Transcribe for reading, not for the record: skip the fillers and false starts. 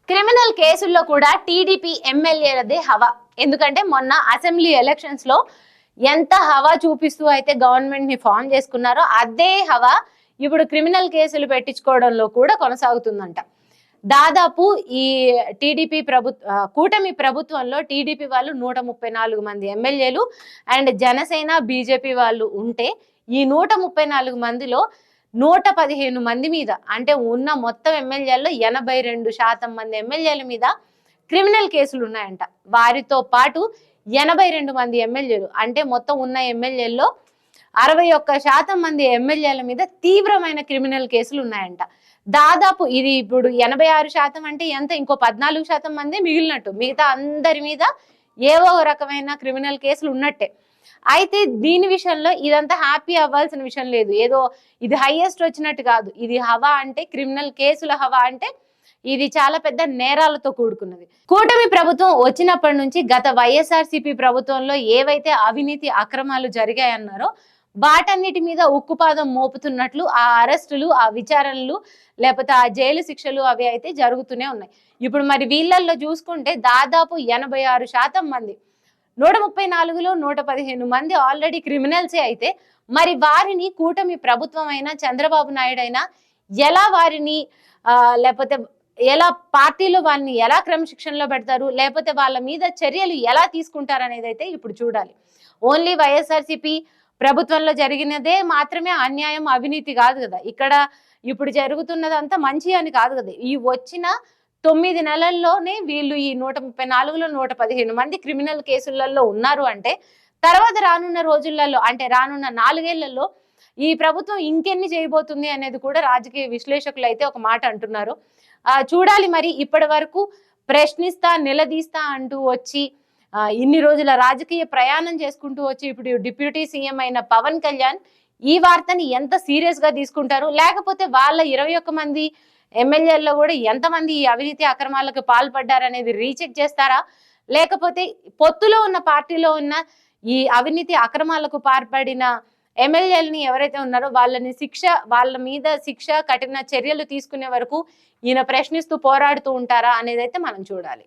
Criminal కేసుల్లో కూడా TDP ఎమ్మెల్యేలదే హవా. ఎందుకంటే మొన్న అసెంబ్లీ ఎలక్షన్స్ లో ఎంత హవా చూపిస్తూ అయితే గవర్నమెంట్ ని ఫామ్ చేసుకున్నారో అదే హవా ఇప్పుడు క్రిమినల్ కేసులు పెట్టించుకోవడంలో కూడా కొనసాగుతుందంట. దాదాపు ఈ టీడీపీ కూటమి ప్రభుత్వంలో టీడీపీ వాళ్ళు 134 మంది ఎమ్మెల్యేలు అండ్ జనసేన బీజేపీ వాళ్ళు ఉంటే ఈ 134 మందిలో 115 మంది మీద, అంటే ఉన్న మొత్తం ఎమ్మెల్యేల్లో 82% మంది ఎమ్మెల్యేల మీద క్రిమినల్ కేసులు ఉన్నాయంట. వారితో పాటు 82 మంది ఎమ్మెల్యేలు, అంటే మొత్తం ఉన్న ఎమ్మెల్యేల్లో 61% మంది ఎమ్మెల్యేల మీద తీవ్రమైన క్రిమినల్ కేసులు ఉన్నాయంట. దాదాపు ఇది ఇప్పుడు 86% అంటే ఎంత, ఇంకో 14% మంది మిగిలినట్టు. మిగతా అందరి మీద ఏవో రకమైన క్రిమినల్ కేసులు ఉన్నట్టే. అయితే దీని విషయంలో ఇదంతా హ్యాపీ అవ్వాల్సిన విషయం లేదు. ఏదో ఇది హైయెస్ట్ వచ్చినట్టు కాదు. ఇది హవా అంటే, క్రిమినల్ కేసుల హవా అంటే ఇది చాలా పెద్ద నేరాలతో కూడుకున్నది. కూటమి ప్రభుత్వం వచ్చినప్పటి నుంచి గత వైఎస్ఆర్సీపీ ప్రభుత్వంలో ఏవైతే అవినీతి అక్రమాలు జరిగాయన్నారో వాటన్నిటి మీద ఉక్కుపాదం మోపుతున్నట్లు ఆ అరెస్టులు, ఆ విచారణలు, లేకపోతే ఆ జైలు శిక్షలు అవి అయితే జరుగుతూనే ఉన్నాయి. ఇప్పుడు మరి వీళ్ళల్లో చూసుకుంటే దాదాపు 86% మంది, 134లో 115 మంది ఆల్రెడీ క్రిమినల్సే అయితే మరి వారిని కూటమి ప్రభుత్వం అయినా చంద్రబాబు నాయుడు అయినా ఎలా వారిని లేకపోతే ఎలా పార్టీలో వాళ్ళని ఎలా క్రమశిక్షణలో పెడతారు, లేకపోతే వాళ్ళ మీద చర్యలు ఎలా తీసుకుంటారు అనేది అయితే ఇప్పుడు చూడాలి. ఓన్లీ వైఎస్ఆర్సీపీ ప్రభుత్వంలో జరిగినదే మాత్రమే అన్యాయం, అవినీతి కాదు కదా. ఇక్కడ ఇప్పుడు జరుగుతున్నదంతా మంచి అని కాదు కదా. ఈ వచ్చిన 9 నెలల్లోనే వీళ్ళు ఈ 134లో 115 మంది క్రిమినల్ కేసులలో ఉన్నారు అంటే తర్వాత రానున్న రోజులలో, అంటే రానున్న 4 ఏళ్లలో ఈ ప్రభుత్వం ఇంకెన్ని చేయబోతుంది అనేది కూడా రాజకీయ విశ్లేషకులు అయితే ఒక మాట అంటున్నారు. చూడాలి మరి. ఇప్పటి వరకు ప్రశ్నిస్తా, నిలదీస్తా అంటూ వచ్చి ఇన్ని రోజుల రాజకీయ ప్రయాణం చేసుకుంటూ వచ్చి ఇప్పుడు డిప్యూటీ సీఎం అయిన పవన్ కళ్యాణ్ ఈ వార్తని ఎంత సీరియస్ గా తీసుకుంటారు, లేకపోతే వాళ్ళ 21 మంది ఎమ్మెల్యేల్లో కూడా ఎంతమంది ఈ అవినీతి అక్రమాలకు పాల్పడ్డారనేది రీచెక్ చేస్తారా, లేకపోతే పొత్తులో ఉన్న పార్టీలో ఉన్న ఈ అవినీతి అక్రమాలకు పాల్పడిన ఎమ్మెల్యేలని ఎవరైతే ఉన్నారో వాళ్ళ మీద శిక్ష, కఠిన చర్యలు తీసుకునే వరకు ఈయన ప్రశ్నిస్తూ పోరాడుతూ ఉంటారా అనేది అయితే మనం చూడాలి.